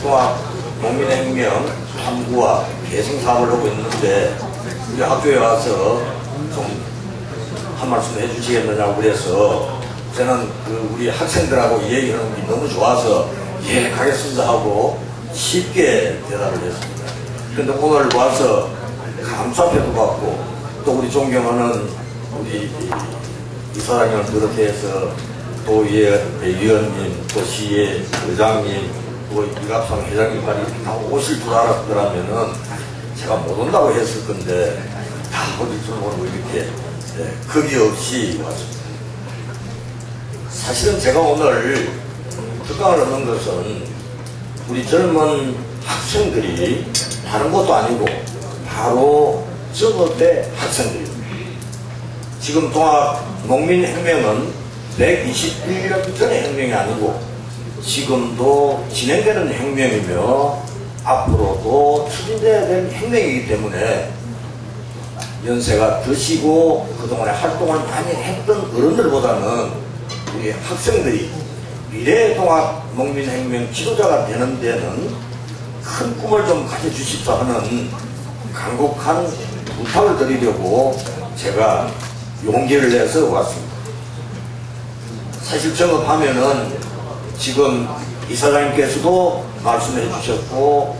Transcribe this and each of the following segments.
통합 농민혁명 탐구와 개성 사업을 하고 있는데 우리 학교에 와서 좀 한 말씀 해주시겠느냐고 그래서 저는 우리 학생들하고 얘기하는 게 너무 좋아서 예 가겠습니다 하고 쉽게 대답을 했습니다. 그런데 오늘 와서 감사패도 받고 또 우리 존경하는 우리 이사장님을 비롯해서 도의회 위원님, 또 시의 의장님, 또 이갑상 회장님까지 다 오실 줄 알았더라면은 제가 못 온다고 했을 건데 다 오실 줄 모르고 이렇게 겁이 없이 왔습니다. 사실은 제가 오늘 특강을 하는 것은 우리 젊은 학생들이 다른 것도 아니고 바로 저업의 학생들입니다. 지금 통합 농민혁명은 121년 전의 혁명이 아니고 지금도 진행되는 혁명이며 앞으로도 추진돼야 될 혁명이기 때문에 연세가 드시고 그동안에 활동을 많이 했던 어른들보다는 우리 학생들이 미래의 통합 농민혁명 지도자가 되는 데는 큰 꿈을 좀 가져주십사 하는 간곡한 부탁을 드리려고 제가 용기를 내서 왔습니다. 사실 정업하면은 지금 이사장님께서도 말씀해 주셨고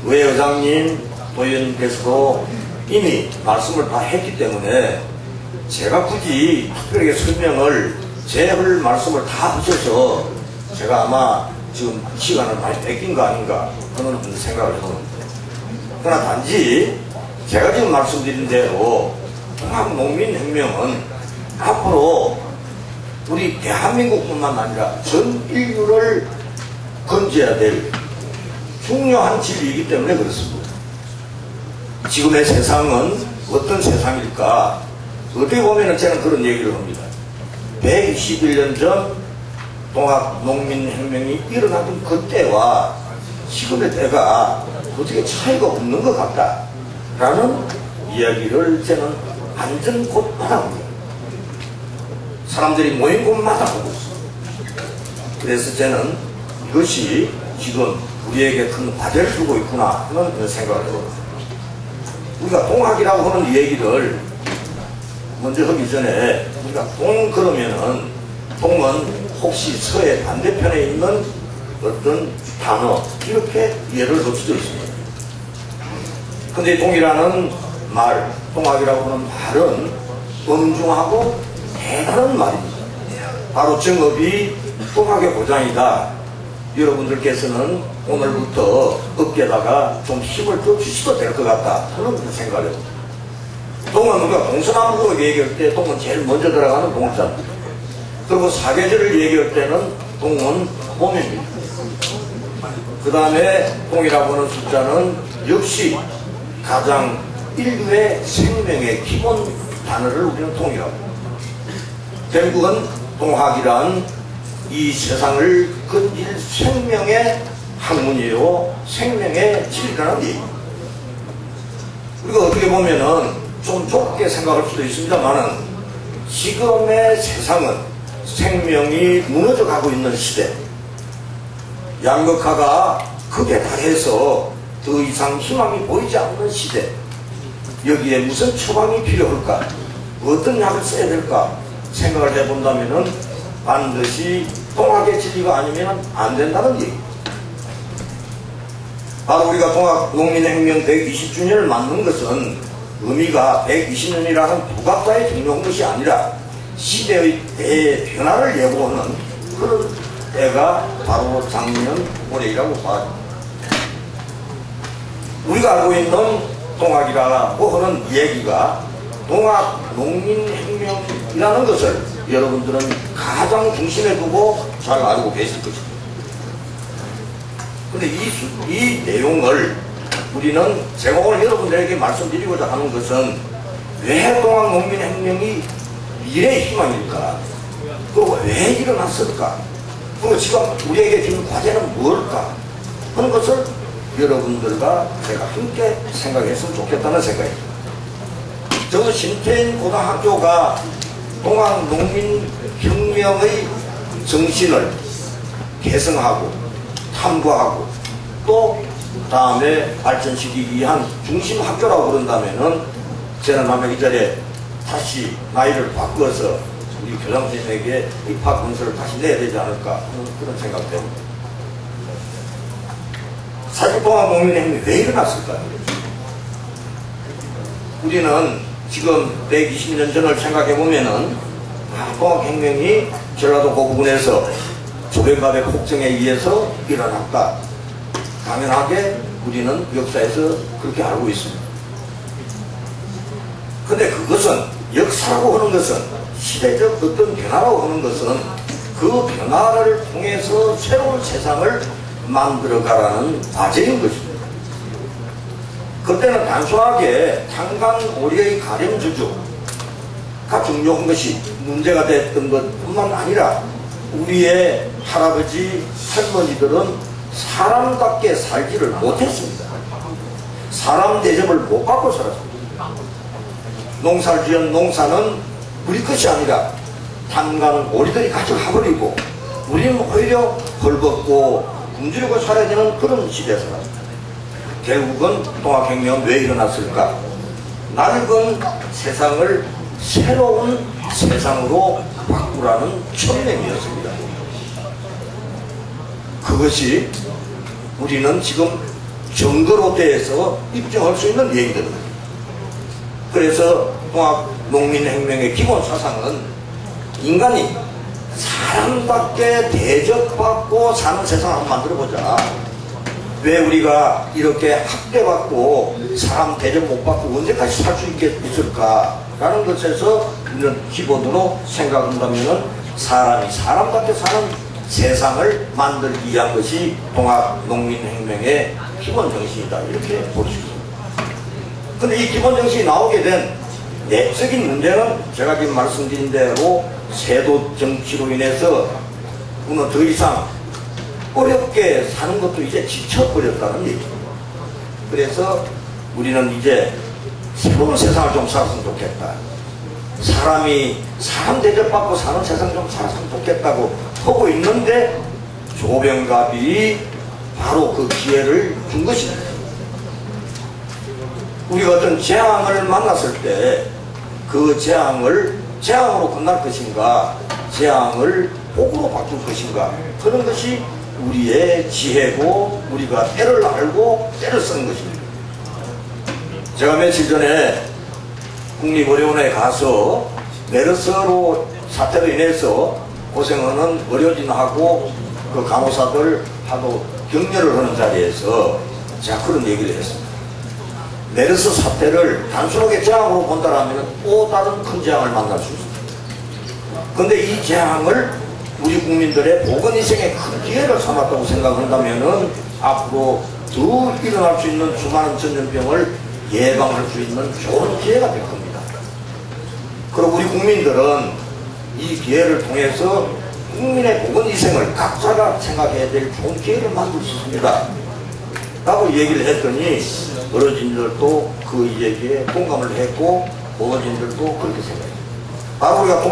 의회의장님, 도의원님께서도 이미 말씀을 다 했기 때문에 제가 굳이 특별하게 설명을 제 할 말씀을 다 하셔서 제가 아마 지금 시간을 많이 뺏긴 거 아닌가 하는 생각을 해봅니다. 그러나 단지 제가 지금 말씀드린 대로 통합농민혁명은 앞으로 우리 대한민국뿐만 아니라 전 인류를 건져야 될 중요한 진리이기 때문에 그렇습니다. 지금의 세상은 어떤 세상일까? 어떻게 보면 저는 그런 얘기를 합니다. 121년 전 통합농민혁명이 일어나던 그때와 지금의 때가 어떻게 차이가 없는 것 같다라는 이야기를 저는 앉은 곳마다 합니다. 사람들이 모인 곳마다 하고 있습니다. 그래서 저는 이것이 지금 우리에게 큰 과제를 주고 있구나 하는 생각을 해봅니다. 우리가 동학이라고 하는 얘기를 먼저 하기 전에 우리가 동 그러면은 동은 혹시 서의 반대편에 있는 어떤 단어 이렇게 이해를 할 수도 있습니다. 근데 동이라는 말, 동학이라고 하는 말은 엄중하고 대단한 말입니다. 바로 정업이 동학의 고장이다. 여러분들께서는 오늘부터 어깨에다가 좀 힘을 더 주셔도 될 것 같다 하는 생각을 해요. 동은 우리가 동서남북으로 얘기할 때 동은 제일 먼저 들어가는 동자입니다. 그리고 사계절을 얘기할 때는 동은 봄입니다. 그 다음에 동이라고 하는 숫자는 역시 가장 인류의 생명의 기본 단어를 우리는 동이라고 합니다. 결국은 동학이란 이 세상을 건질 생명의 학문이요 생명의 진리라는 얘기입니다. 우리가 어떻게 보면은 좀 좁게 생각할 수도 있습니다만은 지금의 세상은 생명이 무너져 가고 있는 시대, 양극화가 극에 달해서 더 이상 희망이 보이지 않는 시대, 여기에 무슨 처방이 필요할까, 어떤 약을 써야 될까 생각을 해본다면은 반드시 동학의 진리가 아니면 안 된다는 얘기입니다. 바로 우리가 통합농민혁명 120주년을 맞는 것은 의미가 120년이라는 부각과의 중요한 것이 아니라 시대의 대변화를 예고하는 그런 때가 바로 작년 올해이라고 봐요. 우리가 알고 있는 동학이라고 하는 얘기가 통합농민혁명이라는 것을 여러분들은 가장 중심에 두고 잘 알고 계실 것입니다. 근데 이 내용을 우리는 제가 오늘 여러분들에게 말씀드리고자 하는 것은 왜 통합농민혁명이 미래의 희망일까? 그리고 왜 일어났을까? 그리고 지금 우리에게 지금 과제는 뭘까? 하는 것을 여러분들과 제가 함께 생각했으면 좋겠다는 생각입니다. 저 신태인 고등학교가 통합농민혁명의 정신을 개성하고 탐구하고 또 다음에 발전시키기 위한 중심 학교라고 그런다면은 저는 아마 이 자리에 다시 나이를 바꿔서 우리 교장선생님에게 입학 문서를 다시 내야 되지 않을까 그런 생각도 해봅니다. 사실 동학농민행동이 왜 일어났을까요? 우리는 지금 120년 전을 생각해보면은 동학혁명이 전라도 그 부근에서 조병갑의 폭정에 의해서 일어났다. 당연하게 우리는 역사에서 그렇게 알고 있습니다. 근데 그것은 역사라고 하는 것은 시대적 어떤 변화라고 하는 것은 그 변화를 통해서 새로운 세상을 만들어가라는 과제인 것입니다. 그때는 단순하게 탄광 오리의 가렴주주가 중요한 것이 문제가 됐던 것뿐만 아니라 우리의 할아버지, 할머니들은 사람답게 살지를 못했습니다. 사람 대접을 못 받고 살았습니다. 농사를 지은 농사는 우리 것이 아니라 탄광 오리들이 가져가버리고 우리는 오히려 벌벗고 굶주리고 살아야 되는 그런 시대에 살았습니다. 결국은 동학혁명은 왜 일어났을까? 낡은 세상을 새로운 세상으로 바꾸라는 촉명이었습니다. 그것이 우리는 지금 정거로대에서 입증할 수 있는 얘기들입니다. 그래서 동학농민혁명의 기본 사상은 인간이 사람답게 대접받고 사는 세상을 한번 만들어보자. 왜 우리가 이렇게 학대받고 사람 대접 못 받고 언제까지 살 수 있을까 라는 것에서 우리는 기본으로 생각한다면 사람이 사람답게 사는 세상을 만들기 위한 것이 동학농민혁명의 기본 정신이다 이렇게 볼 수 있습니다. 근데 이 기본 정신이 나오게 된 내적인 문제는 제가 지금 말씀드린 대로 세도 정치로 인해서 우리는 더 이상 어렵게 사는 것도 이제 지쳐버렸다는 얘기입니다. 그래서 우리는 이제 새로운 세상을 좀 살았으면 좋겠다. 사람이 사람 대접받고 사는 세상 좀 살았으면 좋겠다고 하고 있는데 조병갑이 바로 그 기회를 준 것입니다. 우리가 어떤 재앙을 만났을 때 그 재앙으로 끝날 것인가 재앙을 복으로 바꿀 것인가 그런 것이 우리의 지혜고 우리가 때를 알고 때를 쓰는 것입니다. 제가 며칠 전에 국립의료원에 가서 메르스로 사태로 인해서 고생하는 의료진하고 그 간호사들하고 격려를 하는 자리에서 제가 그런 얘기를 했습니다. 메르스 사태를 단순하게 재앙으로 본다라면 또 다른 큰 재앙을 만날 수 있습니다. 그런데 이 재앙을 우리 국민들의 보건위생의 큰 기회를 삼았다고 생각한다면 앞으로 더 일어날 수 있는 수많은 전염병을 예방할 수 있는 좋은 기회가 될 겁니다. 그리고 우리 국민들은 이 기회를 통해서 국민의 보건위생을 각자가 생각해야 될 좋은 기회를 만들 수 있습니다. 라고 얘기를 했더니 어르신들도 그 얘기에 공감을 했고 어르신들도 그렇게 생각해요. 바로 우리가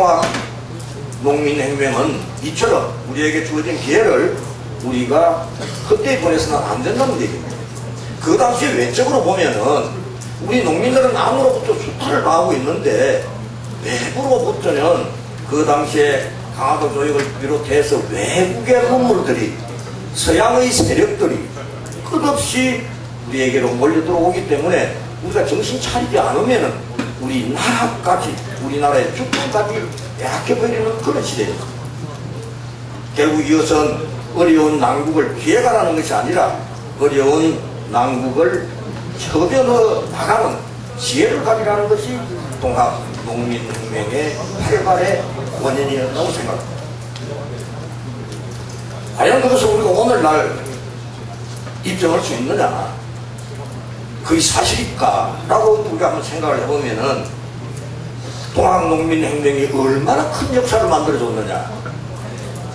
동학농민혁명은 이처럼 우리에게 주어진 기회를 우리가 헛되이 보내서는 안 된다는 얘기입니다. 그 당시 외적으로 보면은 우리 농민들은 남으로부터 수탈을 당하고 있는데 외부로부터는 그 당시에 강화도 조약을 비롯해서 외국의 문물들이 서양의 세력들이 끝없이 우리에게로 몰려들어오기 때문에 우리가 정신 차리지 않으면은 우리나라의 주권까지 약해버리는 그런 시대였습니다. 결국 이것은 어려운 난국을 피해가라는 것이 아니라 어려운 난국을 처변해 나가는 지혜를 가지라는 것이 동학농민혁명의 활발의 원인이었다고 생각합니다. 과연 그것을 우리가 오늘날 입증할 수 있느냐? 그게 사실일까? 라고 우리가 한번 생각을 해보면은 동학농민혁명이 얼마나 큰 역사를 만들어줬느냐?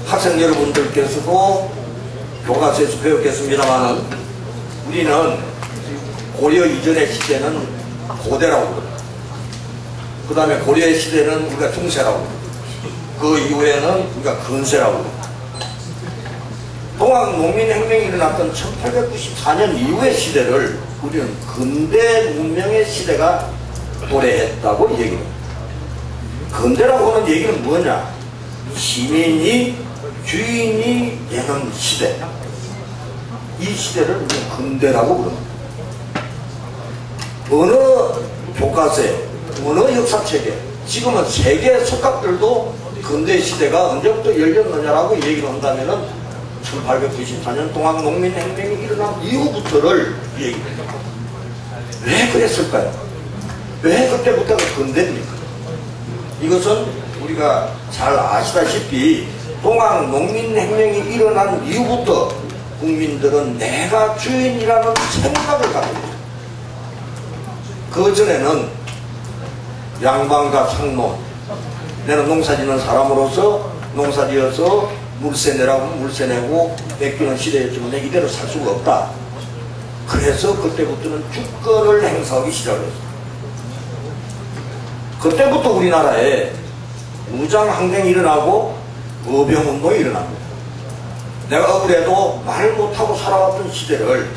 학생 여러분들께서도 교과서에서 배웠겠습니다만은 우리는 고려 이전의 시대는 고대라고 그럽니다. 그 다음에 고려의 시대는 우리가 중세라고 그럽니다. 그 이후에는 우리가 근세라고 그럽니다. 동학농민혁명이 일어났던 1894년 이후의 시대를 우리는 근대 문명의 시대가 도래했다고 얘기합니다. 근대라고 하는 얘기는 뭐냐? 시민이 주인이 되는 시대, 이 시대를 우리는 근대라고 부릅니다. 어느 교과서에, 어느 역사책에 지금은 세계 석학들도 근대 시대가 언제부터 열렸느냐라고 얘기를 한다면은 1894년 동학농민혁명이 일어난 이후부터를 얘기합니다. 왜 그랬을까요? 왜 그때부터가 근대입니까? 이것은 우리가 잘 아시다시피 동학농민혁명이 일어난 이후부터 국민들은 내가 주인이라는 생각을 갖고 있습니다. 그 전에는 양반과 상노, 내는 농사짓는 사람으로서 농사지어서 물세 내라고 물세 내고 뺏기는 시대였지만 내 이대로 살 수가 없다. 그래서 그때부터는 주권을 행사하기 시작했습니다. 그때부터 우리나라에 무장항쟁이 일어나고 어병운동이 일어납니다. 내가 억울해도 말 못하고 살아왔던 시대를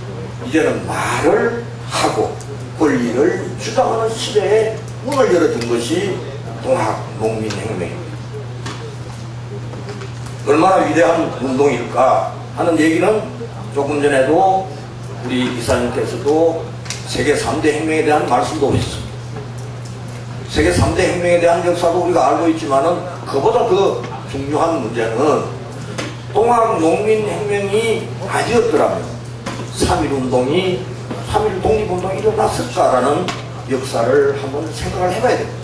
이제는 말을 하고 권리를 주장하는 시대에 문을 열어준 것이 동학농민혁명입니다. 얼마나 위대한 운동일까 하는 얘기는 조금 전에도 우리 이사님께서도 세계 3대 혁명에 대한 말씀도 하셨습니다. 세계 3대 혁명에 대한 역사도 우리가 알고 있지만은 그보다 더 중요한 문제는 동학농민혁명이 아니었더라면 3.1운동이 3.1 독립운동이 일어났을까라는 역사를 한번 생각을 해봐야 됩니다.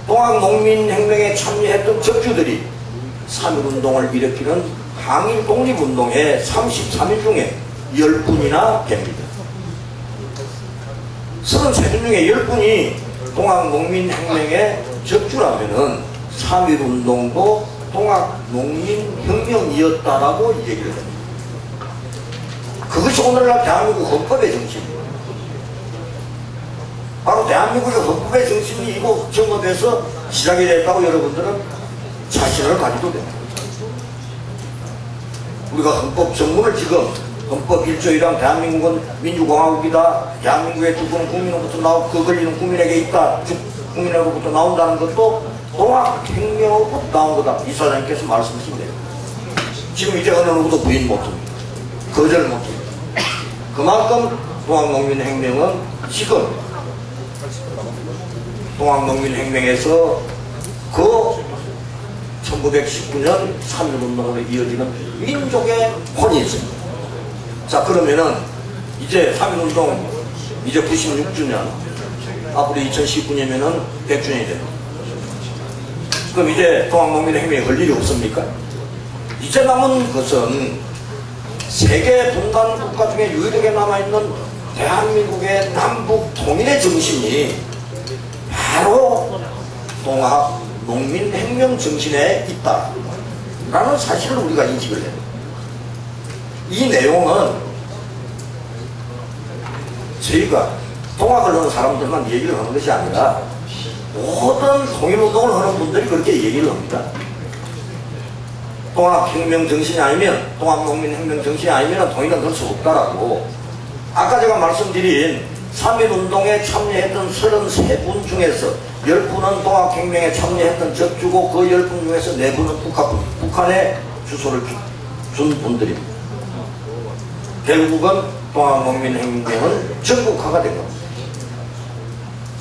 동학농민혁명에 참여했던 적주들이 3.1운동을 일으키는 항일 독립운동에 33일 중에 10분이나 됩니다. 33분 중에 10분이 동학농민혁명의 적주라면은 3.1운동도 동학농민혁명이었다라고 얘기를 합니다. 그것이 오늘날 대한민국 헌법의 정신입니다. 바로 대한민국의 헌법의 정신이 이곳 정법에서 시작이 됐다고 여러분들은 자신을 가지도 됩니다. 우리가 헌법 전문을 지금 헌법 1조1항 대한민국은 민주공화국이다. 대한민국의 주권은 국민으로부터 나오고 그 권리는 국민에게 있다. 국민으로부터 나온다는 것도 동학혁명으로부터 나온 거다. 이사장님께서 말씀하시면 돼요. 지금 이제 어느 누구도 부인 못합니다. 거절 못합니다. 그만큼 동학농민혁명은 지금 동학농민혁명에서 그 1919년 3.1운동으로 이어지는 민족의 혼이 있습니다. 자, 그러면은 이제 3.1운동 이제 96주년, 앞으로 2019년이면은 100주년이 됩니다. 그럼 이제 동학농민혁명이 할 일이 없습니까? 이제 남은 것은 세계 분단 국가 중에 유일하게 남아있는 대한민국의 남북 통일의 정신이 바로 동학농민혁명 정신에 있다라는 사실을 우리가 인식을 해요. 이 내용은 저희가 동학을 하는 사람들만 얘기를 하는 것이 아니라 모든 통일운동을 하는 분들이 그렇게 얘기를 합니다. 동학혁명 정신이 아니면, 동학농민혁명 정신이 아니면 통일은 될 수 없다라고. 아까 제가 말씀드린 3.1운동에 참여했던 33분 중에서 10분은 동학혁명에 참여했던 적주고 그 10분 중에서 4분은 북한에 주소를 준 분들입니다. 결국은 동학농민혁명은 전국화가 된 겁니다.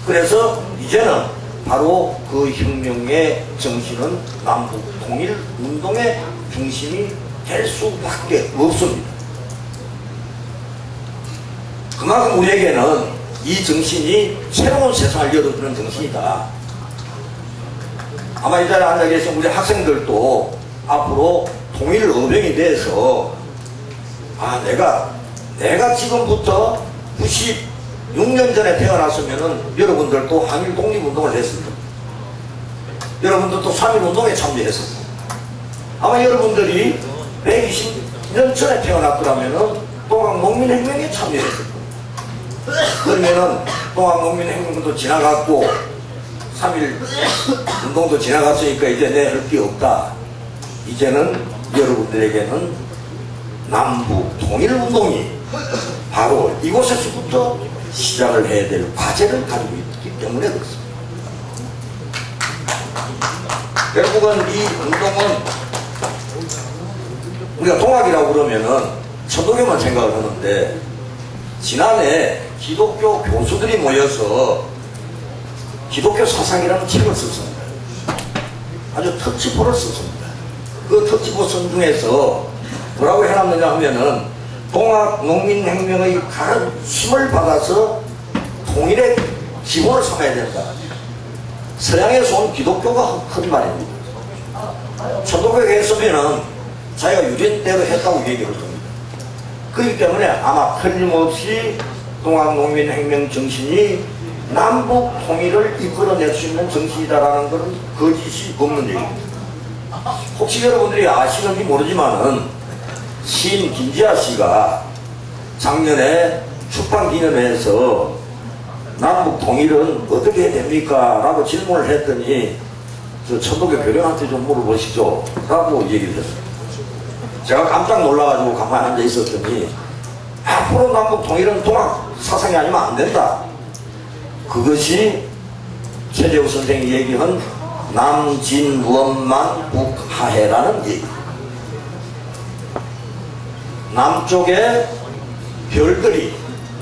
그래서 이제는 바로 그 혁명의 정신은 남북 통일 운동의 중심이 될 수밖에 없습니다. 그만큼 우리에게는 이 정신이 새로운 세상을 열어주는 정신이다. 아마 이 자리에 앉아 계신 우리 학생들도 앞으로 통일 어병이 돼서 내가 지금부터 96년 전에 태어났으면은 여러분들도 항일 독립운동을 했습니다. 여러분들도 3.1운동에 참여했습니다. 아마 여러분들이 120년 전에 태어났더라면은 동학농민혁명에 참여했을 겁니다. 그러면은 동학농민혁명도 지나갔고 3.1운동도 지나갔으니까 이제 내 할 게 없다. 이제는 여러분들에게는 남북 통일운동이 바로 이곳에서부터 시작을 해야 될 과제를 가지고 있기 때문에 그렇습니다. 결국은 이 운동은 우리가 동학이라고 그러면은 천도교만 생각을 하는데, 지난해 기독교 교수들이 모여서 기독교 사상이라는 책을 썼습니다. 아주 특집보를 썼습니다. 그 특집보 쓴 중에서 뭐라고 해놨느냐 하면은, 동학 농민혁명의 가르침을 받아서 통일의 기본을 삼아야 된다. 서양에서 온 기독교가 큰 말입니다. 천도교에 했으면은 자기가 유전대로 했다고 얘기를 합니다. 그렇기 때문에 아마 틀림없이 동학농민혁명 정신이 남북 통일을 이끌어낼 수 있는 정신이다라는 것은 거짓이 없는 얘기입니다. 혹시 여러분들이 아시는지 모르지만은 시인 김지아 씨가 작년에 출판기념회에서 남북 통일은 어떻게 해야 됩니까? 라고 질문을 했더니, 저 천도교 교령한테 좀 물어보시죠 라고 얘기를 했어요. 제가 깜짝 놀라가지고 가만히 앉아 있었더니, 앞으로 남북 통일은 동학 사상이 아니면 안 된다. 그것이 최재우 선생이 얘기한 남진원만 북하해라는 얘기. 남쪽에 별들이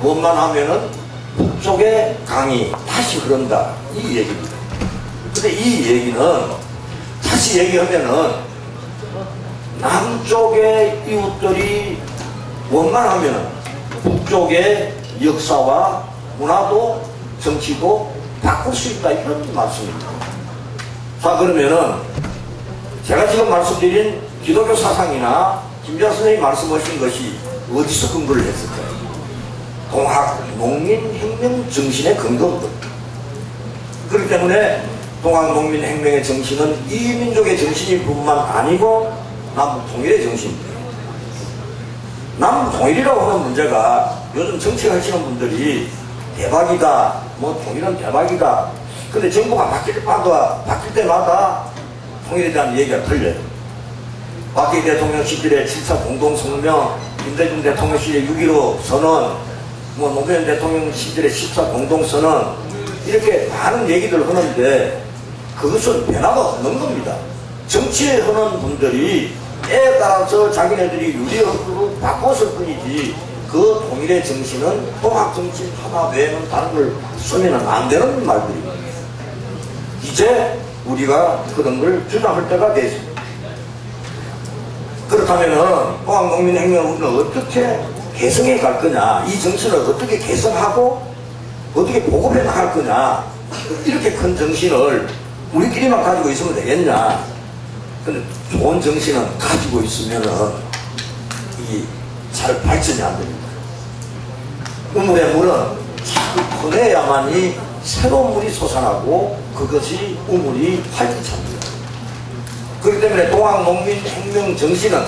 원만하면은 북쪽에 강이 다시 흐른다, 이 얘기입니다. 근데 이 얘기는 다시 얘기하면은 남쪽의 이웃들이 원만하면은 북쪽의 역사와 문화도 정치도 바꿀 수 있다, 이런 말씀입니다. 자, 그러면은 제가 지금 말씀드린 기독교 사상이나 김지아 선생님이 말씀하신 것이 어디서 근거를 했을까요? 동학 농민혁명 정신의 근거입니다. 그렇기 때문에 동학 농민혁명의 정신은 이 민족의 정신일 뿐만 아니고 남북 통일의 정신입니다. 남북 통일이라고 하는 문제가 요즘 정치하시는 분들이 대박이다, 뭐 통일은 대박이다. 근데 정부가 바뀔 때마다 통일에 대한 얘기가 틀려요. 박정희 대통령 시절에 7.4 공동성명, 김대중 대통령 시절에 6.15 선언, 뭐 노무현 대통령 시절에 14 공동선언, 이렇게 많은 얘기들을 하는데 그것은 변화가 없는 겁니다. 정치에 하는 분들이 때에 따라서 자기네들이 유리역으로 바꿨을 뿐이지, 그 통일의 정신은 동학 정신 하나 외에는 다른 걸 쓰면 안 되는 말들입니다. 이제 우리가 그런 걸 주장할 때가 됐습니다. 그렇다면은 동학농민혁명을 우리는 어떻게 개성해 갈 거냐, 이 정신을 어떻게 개성하고 어떻게 보급해 나갈 거냐, 이렇게 큰 정신을 우리끼리만 가지고 있으면 되겠냐. 근데 좋은 정신은 가지고 있으면은 이 잘 발전이 안 됩니다. 우물의 물은 자꾸 퍼내야만이 새로운 물이 솟아나고 그것이 우물이 활기찹니다. 그렇기 때문에 동학농민혁명 정신은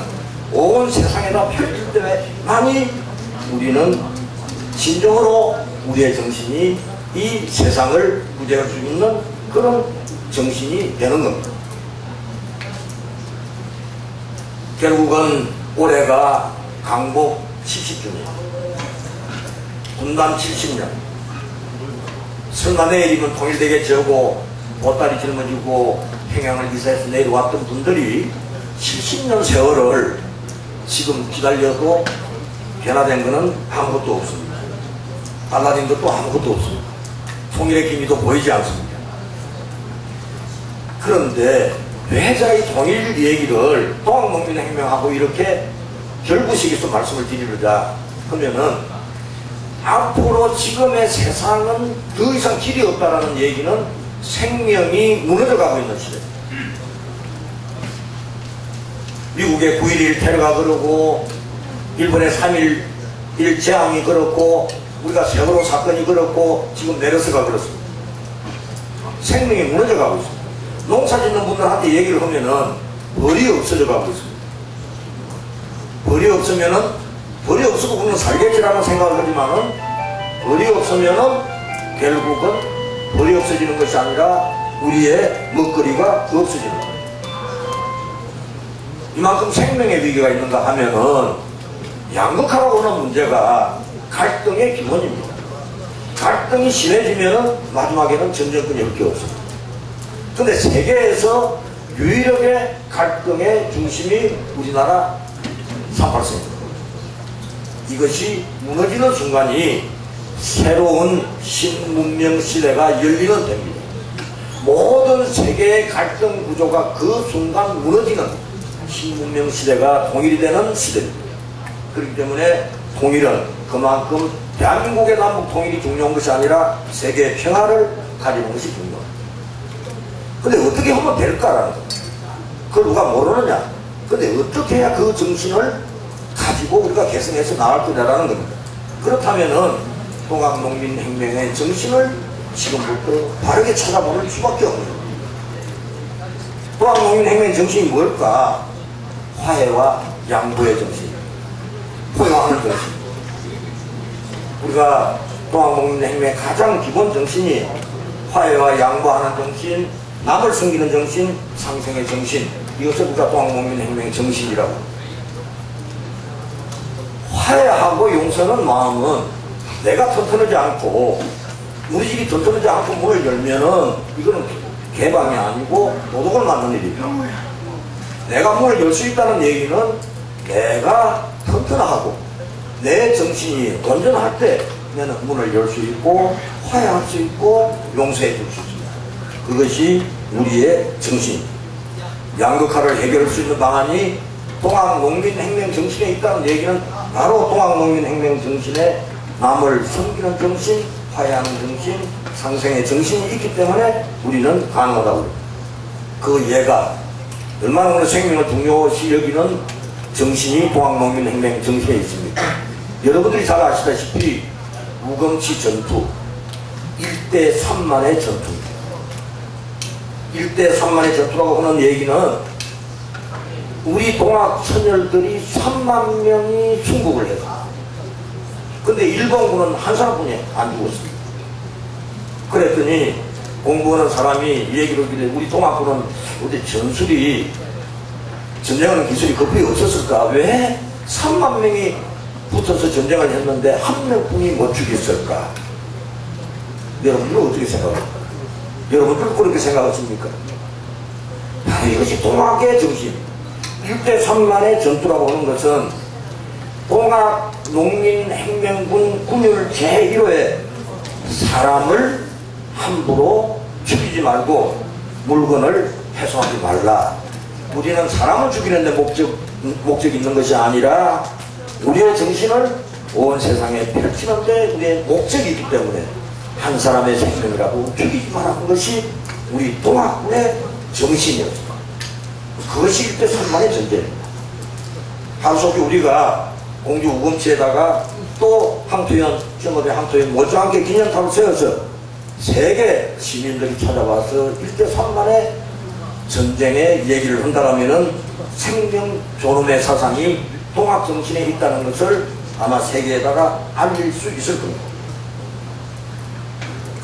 온 세상에다 펼칠 때만이 우리는 진정으로 우리의 정신이 이 세상을 구제할 수 있는 그런 정신이 되는 겁니다. 결국은 올해가 강복 70주년, 분단 70년. 설마 내일이면 통일되겠지 하고 보따리 짊어지고 평양을 기사해서 내려왔던 분들이 70년 세월을 지금 기다려도 변화된 것은 아무것도 없습니다. 달라진 것도 아무것도 없습니다. 통일의 기미도 보이지 않습니다. 그런데 왜 제가 이 통일 얘기를 동학농민혁명하고 이렇게 결부식에서 말씀을 드리려자 하면은, 앞으로 지금의 세상은 더 이상 길이 없다라는 얘기는 생명이 무너져가고 있는 시대입니다. 미국의 9.11 테러가 그러고, 일본의 3.11 재앙이 그렇고, 우리가 세월호 사건이 그렇고, 지금 내려서가 그렇습니다. 생명이 무너져가고 있습니다. 농사 짓는 분들한테 얘기를 하면은 벌이 없어져 가고 있습니다. 벌이 없으면은, 벌이 없어도 우리는 살겠지라는 생각을 하지만은, 벌이 없으면은 결국은 벌이 없어지는 것이 아니라 우리의 먹거리가 없어지는 거예요. 이만큼 생명의 위기가 있는가 하면은 양극화라고 하는 문제가 갈등의 기본입니다. 갈등이 심해지면은 마지막에는 전쟁뿐이 할 게 없습니다. 근데 세계에서 유일하게 갈등의 중심이 우리나라 38선입니다. 이것이 무너지는 순간이 새로운 신문명 시대가 열리는 때입니다. 모든 세계의 갈등 구조가 그 순간 무너지는 신문명 시대가 통일이 되는 시대입니다. 그렇기 때문에 통일은 그만큼 대한민국의 남북 통일이 중요한 것이 아니라 세계의 평화를 가지는 것이 중요합니다. 근데 어떻게 하면 될까라는 겁니다. 그걸 누가 모르느냐. 근데 어떻게 해야 그 정신을 가지고 우리가 개성해서 나갈 거냐라는 겁니다. 그렇다면은 동학농민혁명의 정신을 지금부터 바르게 찾아보는 수밖에 없는 겁니다. 동학농민혁명의 정신이 뭘까? 화해와 양보의 정신, 포용하는 정신. 우리가 동학농민혁명의 가장 기본 정신이 화해와 양보하는 정신, 남을 섬기는 정신, 상생의 정신. 이것을 우리가 동학농민혁명의 정신이라고 합니다. 화해하고 용서하는 마음은 내가 튼튼하지 않고 우리 집이 튼튼하지 않고 문을 열면은 이거는 개방이 아니고 도둑을 맞는 일입니다. 내가 문을 열 수 있다는 얘기는 내가 튼튼하고 내 정신이 온전할 때 내는 문을 열 수 있고 화해할 수 있고 용서해 줄 수 있습니다. 그것이 우리의 정신. 양극화를 해결할 수 있는 방안이 동학농민혁명 정신에 있다는 얘기는 바로 동학농민혁명 정신에 남을 섬기는 정신, 화해하는 정신, 상생의 정신이 있기 때문에 우리는 가능하다고 합니다. 그 예가 얼마나 오늘 생명을 중요시 여기는 정신이 동학농민혁명 정신에 있습니다. 여러분들이 잘 아시다시피 우금치 전투 1대 3만의 전투입니다. 1대 3만의 전투라고 하는 얘기는 우리 동학 선열들이 3만 명이 순국을 해서 근데 일본군은 한 사람뿐이 안 죽었습니다. 그랬더니 공부하는 사람이 얘기를 하길래 우리 동학군은 어디 전술이 전쟁하는 기술이 그뿐이 없었을까? 왜 3만 명이 붙어서 전쟁을 했는데 한 명뿐이 못 죽였을까? 여러분들은 어떻게 생각합니까? 여러분들은 그렇게 생각하십니까? 이것이 동학의 정신. 1대 3만의 전투라고 하는 것은 동학농민혁명군 군율 제1호에 사람을 함부로 죽이지 말고 물건을 훼손하지 말라. 우리는 사람을 죽이는 데 목적이 있는 것이 아니라 우리의 정신을 온 세상에 펼치는 데 우리의 목적이 있기 때문에 한 사람의 생명이라고 죽이지 말라는 것이 우리 동학군의 정신이었습니다. 그것이 1대 3만의 전쟁입니다. 한속이 우리가 공주 우금치에다가 또 항토현, 정업의 항토현 모두 함께 기념탑을 세워서 세계 시민들이 찾아와서 1대 3만의 전쟁의 얘기를 한다면은 생명 존엄의 사상이 동학정신에 있다는 것을 아마 세계에다가 알릴 수 있을 겁니다.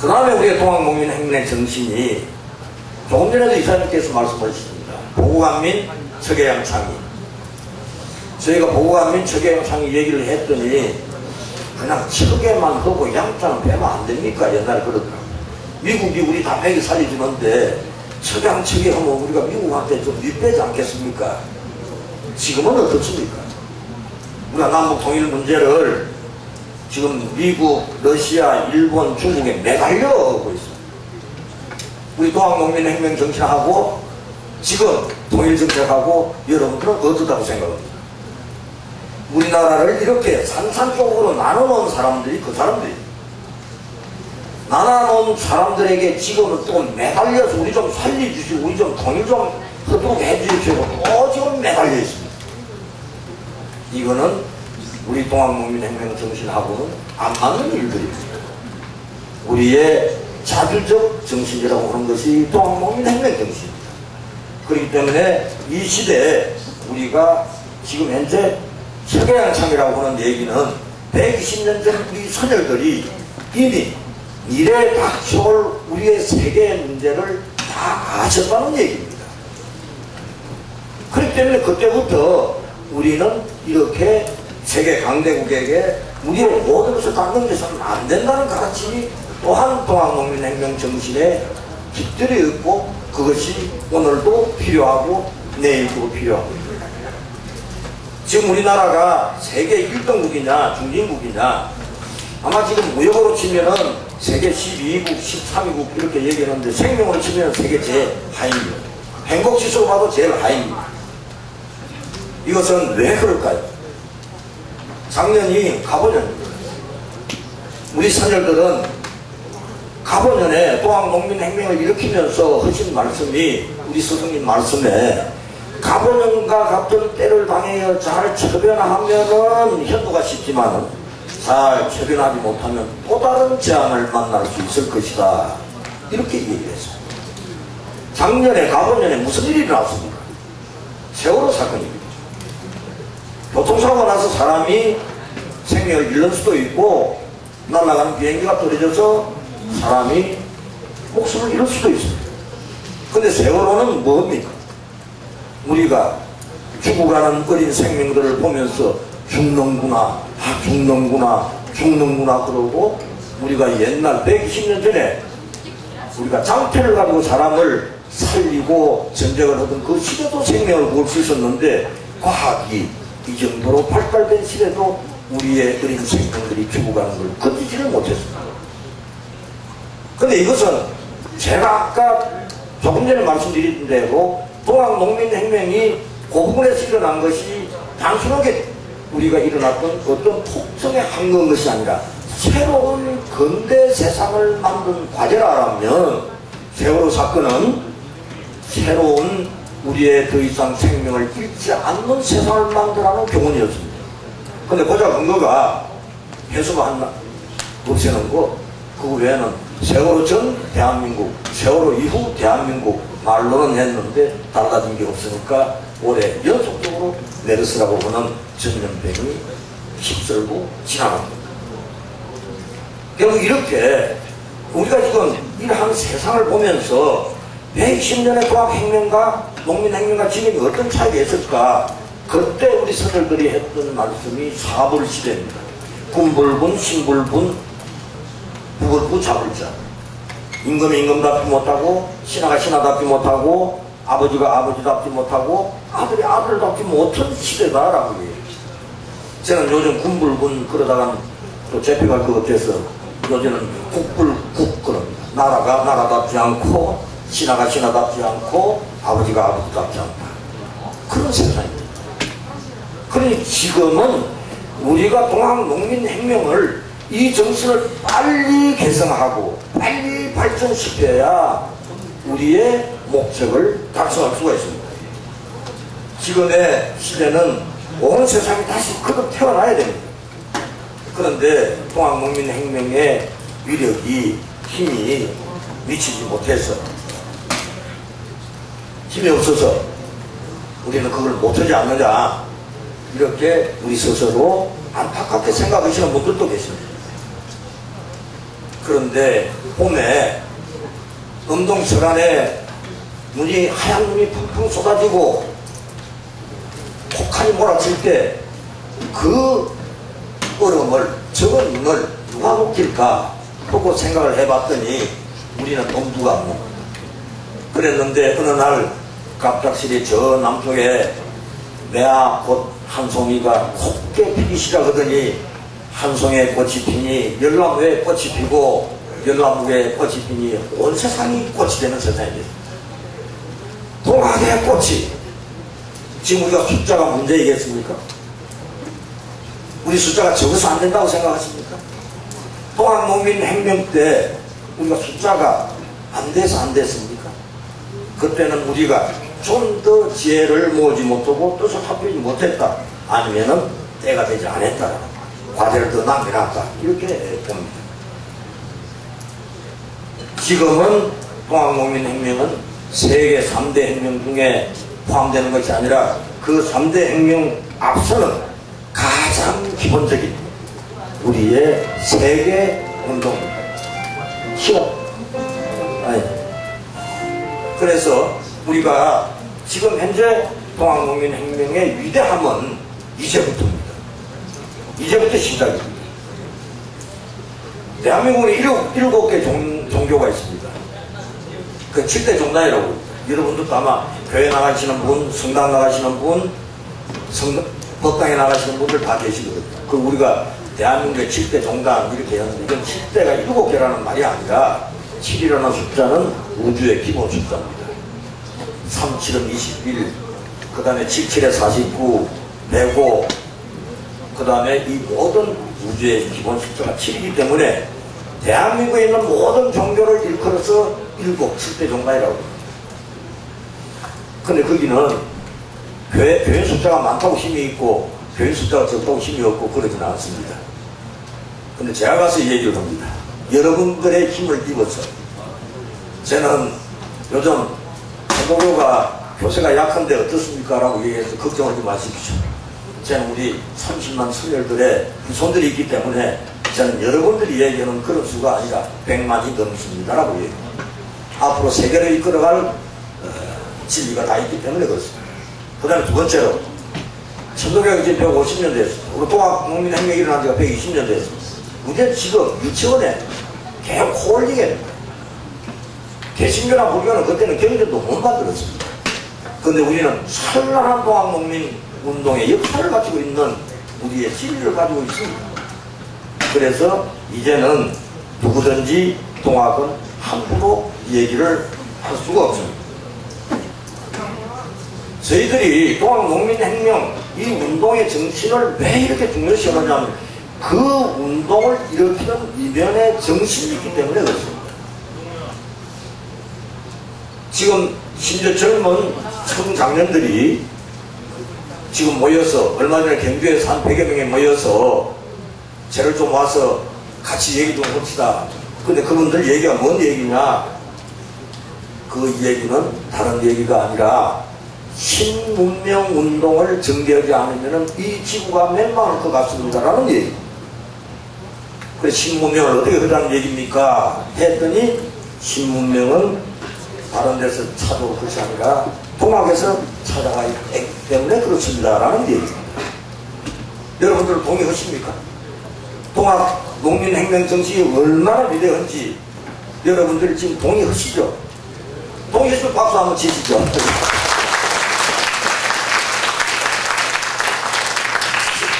그 다음에 우리의 동학농민혁명의 정신이 조금 전에도 이사님께서 말씀하셨습니다. 보국안민 척애양창이. 저희가 보국안민 척애양창이 얘기를 했더니 그냥 척애만 하고 양창은 빼면 안 됩니까? 옛날에 그러더라고요. 미국이 우리 다 매기 살려주는데 척애 하면 우리가 미국한테 좀 밑빼지 않겠습니까? 지금은 어떻습니까? 우리가 남북 통일 문제를 지금 미국, 러시아, 일본, 중국에 매달려 하고 있어요. 우리 동학농민혁명 정신하고 지금 통일정책하고 여러분들은 어떻다고 생각합니까? 우리나라를 이렇게 산산적으로 나눠놓은 사람들이 그 사람들이 나눠놓은 사람들에게 지금은 또 매달려서 우리 좀 살려주시고 우리 좀 통일 좀 하도록 해주십시오. 또 지금 매달려 있습니다. 이거는 우리 동학농민혁명 정신하고는 안 맞는 일들입니다. 우리의 자주적 정신이라고 하는 것이 동학농민혁명 정신입니다. 그렇기 때문에 이 시대에 우리가 지금 현재 척애양창이라고 하는 얘기는 120년 전 우리 선열들이 이미 미래에 닥쳐올 우리의 세계의 문제를 다 아셨다는 얘기입니다. 그렇기 그렇기 때문에 그때부터 우리는 이렇게 세계 강대국에게 우리의 모든 것을 다 넘겨서는 안 된다는 가르침이 또한 동학농민혁명 정신에 깃들여 있고, 그것이 오늘도 필요하고 내일도 필요하고. 지금 우리나라가 세계 1등국이냐 중진국이냐, 아마 지금 무역으로 치면은 세계 12위국, 13위국 이렇게 얘기하는데, 생명으로 치면 세계 제하위입니다. 행복지수로 봐도 제일 하위입니다. 이것은 왜 그럴까요? 작년이 갑오년입니다. 우리 선열들은 갑오년에 동학농민혁명을 일으키면서 하신 말씀이, 우리 스승님 말씀에, 갑오년과 같은 때를 당해 잘 처변하면은 현도가 쉽지만은 잘 처변하지 못하면 또 다른 재앙을 만날 수 있을 것이다, 이렇게 얘기했어요. 작년에 갑오년에 무슨 일이 일어났습니까? 세월호 사건입니다. 교통사고가 나서 사람이 생명을 잃는 수도 있고, 날아가는 비행기가 떨어져서 사람이 목숨을 잃을 수도 있습니다. 근데 세월호는 뭡니까? 우리가 죽어가는 어린 생명들을 보면서 죽는구나, 죽는구나 그러고, 우리가 옛날 120년 전에 우리가 장패를 가지고 사람을 살리고 전쟁을 하던 그 시대도 생명을 구할 수 있었는데, 과학이 이 정도로 발달된 시대도 우리의 어린 생명들이 죽어가는 걸 건지지를 못했습니다. 근데 이것은 제가 아까 조금 전에 말씀드린 대로 동학농민혁명이 그 부분에서 일어난 것이 단순하게 우리가 일어났던 어떤 폭성에 한건 것이 아니라 새로운 근대 세상을 만든 과제라면, 세월호 사건은 새로운 우리의 더 이상 생명을 잃지 않는 세상을 만들어가는 교훈이었습니다. 근데 고작 근거가 해수만 없애는 거, 그 외에는 세월호 전 대한민국, 세월호 이후 대한민국 말로는 했는데 달라진 게 없으니까 올해 연속적으로 메르스라고 하는 전염병이 휩쓸고 지나갑니다. 결국 이렇게 우리가 지금 이러한 세상을 보면서 120년의 동학혁명과 농민혁명과 지금이 어떤 차이가 있을까? 그때 우리 선열들이 했던 말씀이 사불시대입니다. 군불분, 신불분, 부불부 잡을자. 임금이 임금답지 못하고, 신하가 신하답지 못하고, 아버지가 아버지답지 못하고, 아들이 아들답지 못한 시대다라고 얘기해요. 저는 요즘 군불분 그러다가 또 잡혀갈 것 같아서 요즘은 국불국 그럽니다. 나라가 나라답지 않고, 신하가 신하답지 않고, 아버지가 아버지답지 않다. 그런 세상입니다. 그러니 지금은 우리가 동학농민혁명을, 이 정신을 빨리 개성하고 빨리 발전시켜야 우리의 목적을 달성할 수가 있습니다. 지금의 시대는 온 세상이 다시 거듭 태어나야 됩니다. 그런데 동학농민혁명의 위력이, 힘이 미치지 못해서, 힘이 없어서 우리는 그걸 못하지 않느냐, 이렇게 우리 스스로 안타깝게 생각하시는 분들도 계십니다. 그런데 봄에 음동철안에 눈이, 하얀 눈이 펑펑 쏟아지고 폭탄이 몰아칠 때 그 얼음을, 적은 눈을 누가 녹일까 하고 생각을 해봤더니 우리는 엄두가 안 납니다. 그랬는데 어느 날 갑작스레 저 남쪽에 매화꽃 한 송이가 곱게 피기 시작하더니 한 송이의 꽃이 피니 열나무에 꽃이 피고, 열나무에 꽃이 피니 온 세상이 꽃이 되는 세상입니다. 동학의 꽃이, 지금 우리가 숫자가 문제이겠습니까? 우리 숫자가 적어서 안 된다고 생각하십니까? 동학농민혁명 때 우리가 숫자가 안 돼서 안 됐습니까? 그때는 우리가 좀 더 지혜를 모으지 못하고 뜻을 합치지 못했다, 아니면은 때가 되지 않았다, 과제를 더 남겨놨다, 이렇게 봅니다. 지금은 동학농민혁명은 세계 3대 혁명 중에 포함되는 것이 아니라 그 3대 혁명 앞서는 가장 기본적인 우리의 세계 운동입니다. 그래서 우리가 지금 현재 동학농민혁명의 위대함은 이제부터입니다. 이제부터 시작입니다. 대한민국에 7개 종교가 있습니다. 그 7대 종단이라고 합니다. 여러분들도 아마 교회 나가시는 분, 성당 나가시는 분, 법당에 나가시는 분들 다 계시거든요. 그 우리가 대한민국의 7대 종단 이렇게 하는데 이건 7대가 7개라는 말이 아니라 7이라는 숫자는 우주의 기본 숫자입니다. 3, 7은 21, 그 다음에 7, 7에 49, 105, 그 다음에 이 모든 우주의 기본 숫자가 7이기 때문에 대한민국에 있는 모든 종교를 일컬어서 7대 종단이라고 합니다. 근데 거기는 교회 숫자가 많다고 힘이 있고 교회 숫자가 적다고 힘이 없고 그러지는 않습니다. 근데 제가 가서 얘기를 합니다. 여러분들의 힘을 입어서 저는 요즘 전도교가 교세가 약한데 어떻습니까? 라고 얘기해서 걱정하지 마십시오. 저는 우리 30만 선열들의 후손들이 있기 때문에 저는 여러분들이 얘기하는 그런 수가 아니라 100만이 넘습니다 라고 얘기합니다. 앞으로 세계를 이끌어갈 진리가 다 있기 때문에 그렇습니다. 그 다음에 두 번째로 천도교가 이제 150년 됐습니다. 우리 동학농민혁명이 일어난 지가 120년 됐습니다. 우리는 지금 유치원에 계속 홀리게 개신교나 불교는 그때는 경전도 못 만들었습니다. 그런데 우리는 찬란한 동학농민 운동의 역사를 가지고 있는 우리의 진리를 가지고 있습니다. 그래서 이제는 누구든지 동학은 함부로 얘기를 할 수가 없습니다. 저희들이 동학농민혁명 이 운동의 정신을 왜 이렇게 중요시 하느냐면 그 운동을 일으키는 이면의 정신이 있기 때문에 그렇습니다. 지금 심지어 젊은 청장년들이 지금 모여서 얼마 전에 경주에서 한 100여 명이 모여서 쟤를 좀 와서 같이 얘기 좀 합시다. 근데 그분들 얘기가 뭔 얘기냐? 그 얘기는 다른 얘기가 아니라 신문명 운동을 전개하지 않으면 이 지구가 멸망할 것 같습니다 라는 얘기. 그래서 신문명을 어떻게 하자는 얘기입니까? 했더니 신문명은 다른 데서 찾아올 것이 아니라 동학에서 찾아가야 되기 때문에 그렇습니다 라는 얘기입니다. 여러분들 동의하십니까? 동학 농민혁명 정신이 얼마나 위대한지 여러분들 지금 동의하시죠? 동의해서 박수 한번 치시죠.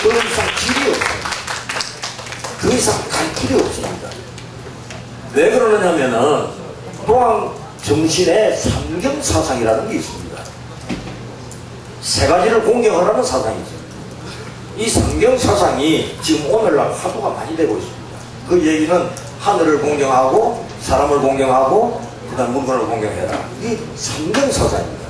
더 이상 길이 없습니다. 더 이상 갈 길이 없습니다. 왜 그러느냐면은 동학 정신의 삼경사상이라는 게 있습니다. 세 가지를 공경하라는 사상이죠. 이 삼경사상이 지금 오늘날 화두가 많이 되고 있습니다. 그 얘기는 하늘을 공경하고 사람을 공경하고 그 다음 물건을 공경해라. 이 삼경사상입니다.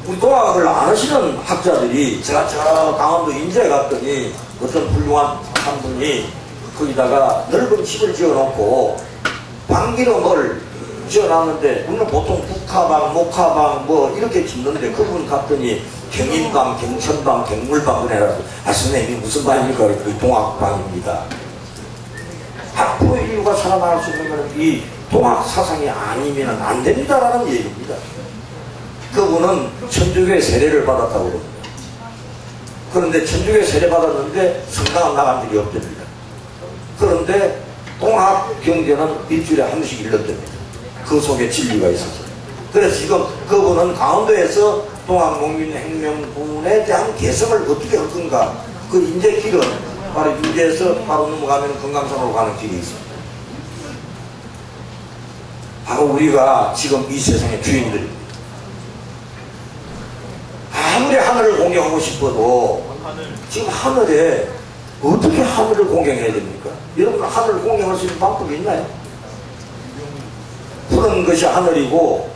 우리 동학을 안 하시는 학자들이 제가 저 강원도 인제에 갔더니 어떤 훌륭한 한 분이 거기다가 넓은 집을 지어놓고 방기름을 지어놨는데 우리는 보통 국화방, 목화방 뭐 이렇게 짓는데 그분 갔더니 경인방, 경천방, 경물방 그래라고 선생님이 무슨 방입니까? 그 동학방입니다. 앞으로 인류가 살아나갈 수 있는 것은 이 동학 사상이 아니면 안 됩니다라는 얘기입니다. 그분은 천주교의 세례를 받았다고 그럽니다. 그런데 천주교의 세례 받았는데 성당은 나간 적이 없답니다. 그런데 동학 경전은 일주일에 한 번씩 읽는답니다. 그 속에 진리가 있어서. 그래서 지금 그분은 강원도에서 동학농민혁명군에 대한 개성을 어떻게 할 건가. 그 인제길은 바로 인제에서 바로 넘어가면 금강산으로 가는 길이 있습니다. 바로 우리가 지금 이 세상의 주인들입니다. 아무리 하늘을 공경하고 싶어도 지금 하늘에 어떻게 하늘을 공경해야 됩니까? 여러분 하늘을 공경할 수 있는 방법이 있나요? 푸른 것이 하늘이고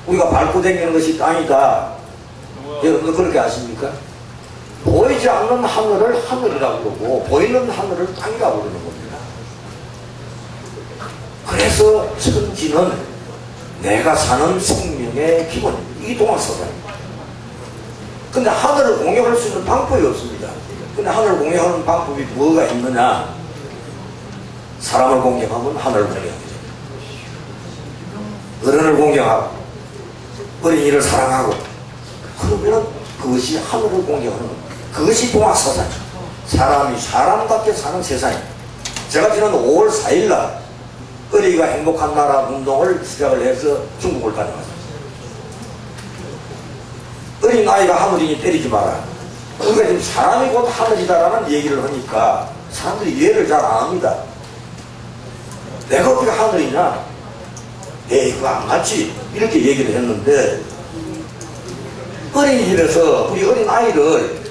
우리가 밟고 다니는 것이 땅이다. 여러분들 그렇게 아십니까? 보이지 않는 하늘을 하늘이라고 그러고 보이는 하늘을 땅이라고 그러는 겁니다. 그래서 천지는 내가 사는 생명의 기본입니다. 이 동학사상입니다. 근데 하늘을 공경할 수 있는 방법이 없습니다. 근데 하늘을 공경하는 방법이 뭐가 있느냐? 사람을 공경하면 하늘을 공경합니다. 어른을 공경하고 어린이를 사랑하고 그러면 그것이 하늘을 공경하는 겁니다. 그것이 동학사상이죠. 사람이 사람답게 사는 세상입니다. 제가 지난 5월 4일날 어린이가 행복한 나라 운동을 시작을 해서 중국을 다녀왔습니다. 어린아이가 하늘이니 때리지 마라. 우리가 지금 사람이 곧 하늘이다라는 얘기를 하니까 사람들이 이해를 잘 안 합니다. 내가 어떻게 하늘이냐? 에이, 그거 안 맞지? 이렇게 얘기를 했는데, 어린이집에서 우리 어린아이를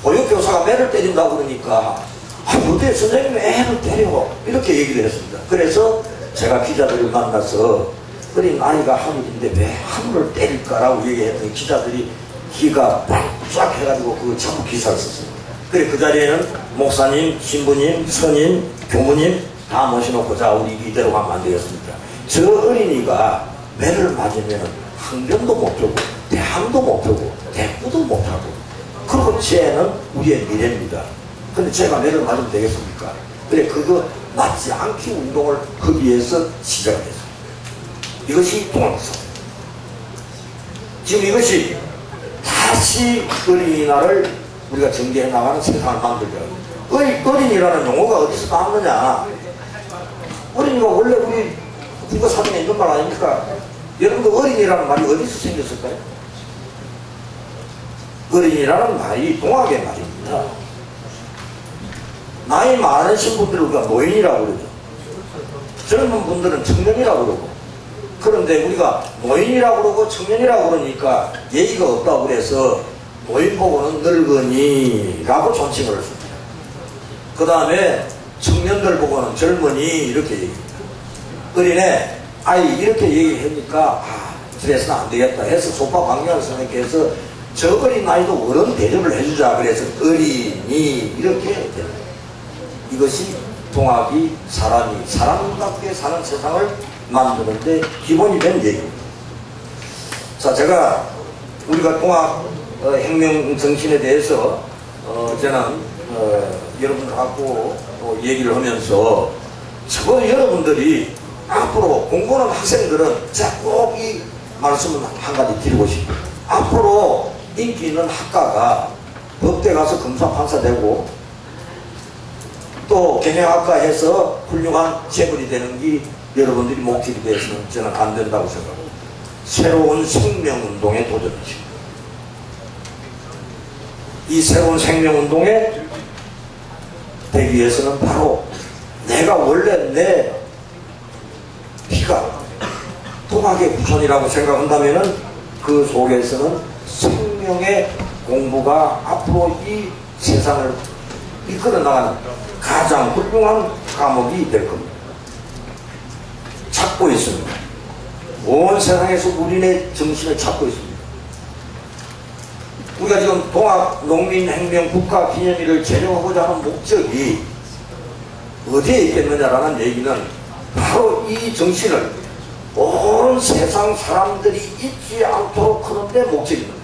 보육교사가 매를 때린다고 그러니까, 어때 선생님이 애를 때려? 이렇게 얘기를 했습니다. 그래서 제가 기자들을 만나서 어린아이가 하늘인데 왜 하늘을 때릴까라고 얘기했더니 기자들이 기가 쫙 해가지고 그 전부 기사를 썼습니다. 그래 그 자리에는 목사님, 신부님, 선임, 교무님 다 모셔놓고 자 우리 이대로 가면 안 되겠습니까? 저 어린이가 매를 맞으면 항변도 못하고 대항도 못하고 대꾸도 못하고 그리고 쟤는 우리의 미래입니다. 근데 제가 매를 맞으면 되겠습니까? 그래 그거 맞지 않게 운동을 하기 위해서 시작을 했습니다. 이것이 동학사. 지금 이것이 다시 어린이날을 우리가 전개해 나가는 세상을 만들자. 어린이라는 용어가 어디서 나왔느냐? 어린이가 원래 우리 국어 사전에 있는 말 아닙니까? 여러분들 어린이라는 말이 어디서 생겼을까요? 어린이라는 말이 동학의 말입니다. 나이 많으신 분들을 우리가 노인이라고 그러죠. 젊은 분들은 청년이라고 그러고. 그런데 우리가 노인이라고 그러고 청년이라고 그러니까 예의가 없다고 그래서 노인 보고는 늙은이라고 존칭을 했습니다. 그 다음에 청년들 보고는 젊은이 이렇게 얘기합니다. 어린애, 아이 이렇게 얘기하니까 그래서는 안 되겠다 해서 소파 강경한 선생님께서 저 어린 아이도 어른 대접을 해주자 그래서 어린이 이렇게 됩니다. 이것이 동학이 사람이 사람답게 사는 세상을 만드는데 기본이 된 얘기입니다. 자, 제가 우리가 동학 혁명 정신에 대해서 저는 여러분들하고 얘기를 하면서 적어도 여러분들이 앞으로 공부하는 학생들은 제가 꼭 이 말씀을 한 가지 드리고 싶어요. 앞으로 인기 있는 학과가 법대 가서 검사 판사 되고 또 경영학과 해서 훌륭한 재벌이 되는 게 여러분들이 목적이 되어서는 저는 안 된다고 생각합니다. 새로운 생명운동에 도전하시고 이 새로운 생명운동에 되기 위해서는 바로 내가 원래 내 피가 동학의 후손이라고 생각한다면 그 속에서는 생명의 공부가 앞으로 이 세상을 이끌어 나가는 가장 훌륭한 과목이 될 겁니다. 찾고 있습니다. 온 세상에서 우리네 정신을 찾고 있습니다. 우리가 지금 동학농민혁명 국가기념일을 제정하고자 하는 목적이 어디에 있겠느냐라는 얘기는 바로 이 정신을 온 세상 사람들이 잊지 않도록 하는데 목적입니다.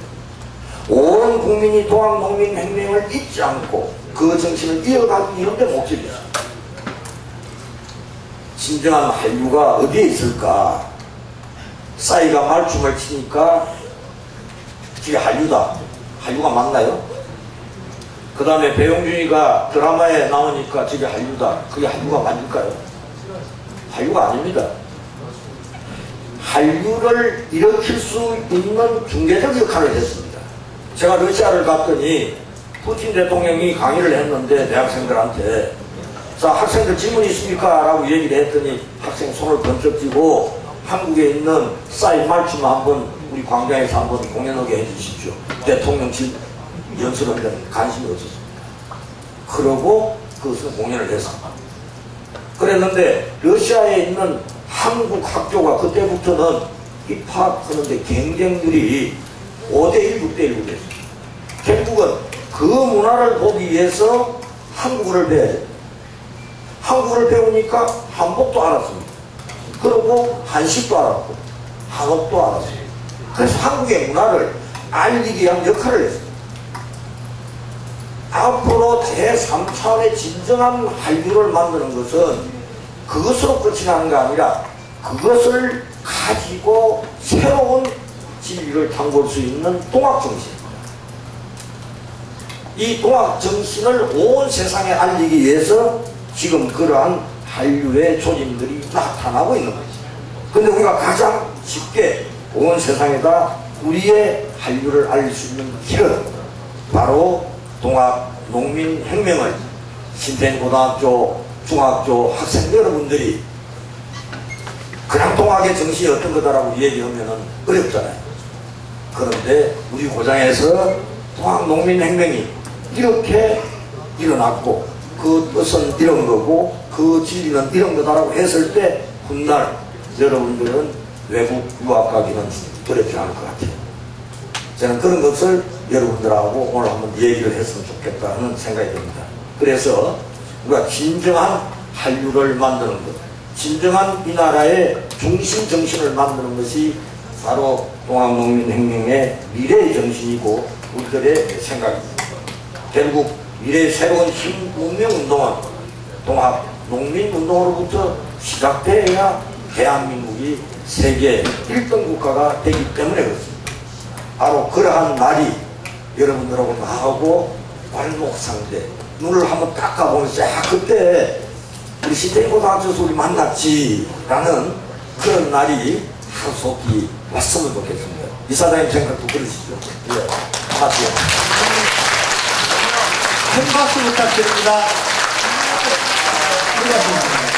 온 국민이 동학농민혁명을 잊지 않고 그 정신을 이어가기 이런 데 목적이다. 진정한 한류가 어디에 있을까? 싸이가 말춤을 치니까 그게 한류다. 한류가 맞나요? 그 다음에 배용준이가 드라마에 나오니까 저게 한류다. 그게 한류가 맞을까요? 한류가 아닙니다. 한류를 일으킬 수 있는 중개적 역할을 했습니다. 제가 러시아를 갔더니 푸틴 대통령이 강의를 했는데 대학생들한테 자 학생들 질문 있습니까? 라고 얘기를 했더니 학생 손을 번쩍 쥐고 한국에 있는 싸이 말춤 한번 우리 광장에서 한번 공연하게 해주십시오. 대통령 연설하는 관심이 없었습니다. 그러고 그것을 공연을 했습니다. 그랬는데 러시아에 있는 한국 학교가 그때부터는 입학하는데 경쟁률이 5대1, 6대1로 됐습니다. 결국은 그 문화를 보기 위해서 한국어를 배워야 돼요. 한국어를 배우니까 한복도 알았습니다. 그리고 한식도 알았고 한옥도 알았습니다. 그래서 한국의 문화를 알리기 위한 역할을 했습니다. 앞으로 제3차원의 진정한 한류를 만드는 것은 그것으로 끝이 나는 게 아니라 그것을 가지고 새로운 진리를 탐구할 수 있는 동학정신. 이 동학정신을 온 세상에 알리기 위해서 지금 그러한 한류의 조짐들이 나타나고 있는 거지. 근데 우리가 가장 쉽게 온 세상에다 우리의 한류를 알릴 수 있는 길은 바로 동학농민혁명을 신생고등학교, 중학교 학생 여러분들이 그냥 동학의 정신이 어떤 거다라고 얘기하면 어렵잖아요. 그런데 우리 고장에서 동학농민혁명이 이렇게 일어났고 그 뜻은 이런 거고 그 진리는 이런 거다라고 했을 때 훗날 여러분들은 외국 유학 가기는 어렵지 않을 것 같아요. 저는 그런 것을 여러분들하고 오늘 한번 얘기를 했으면 좋겠다는 생각이 듭니다. 그래서 우리가 진정한 한류를 만드는 것, 진정한 이 나라의 중심 정신을 만드는 것이 바로 동학농민혁명의 미래의 정신이고 우리들의 생각입니다. 결국 미래의 새로운 신문명운동은 동학농민운동으로부터 시작되어야 대한민국이 세계 1등 국가가 되기 때문에 그렇습니다. 바로 그러한 날이 여러분들하고 나하고 발목상대 눈을 한번 닦아보면서 그때 우리 신대고등학교에서 우리 만났지 라는 그런 날이 하루속히 왔으면 좋겠습니다. 이사장님 생각도 그러시죠? 예. 박수. 큰 박수 부탁드립니다. 수고하셨습니다.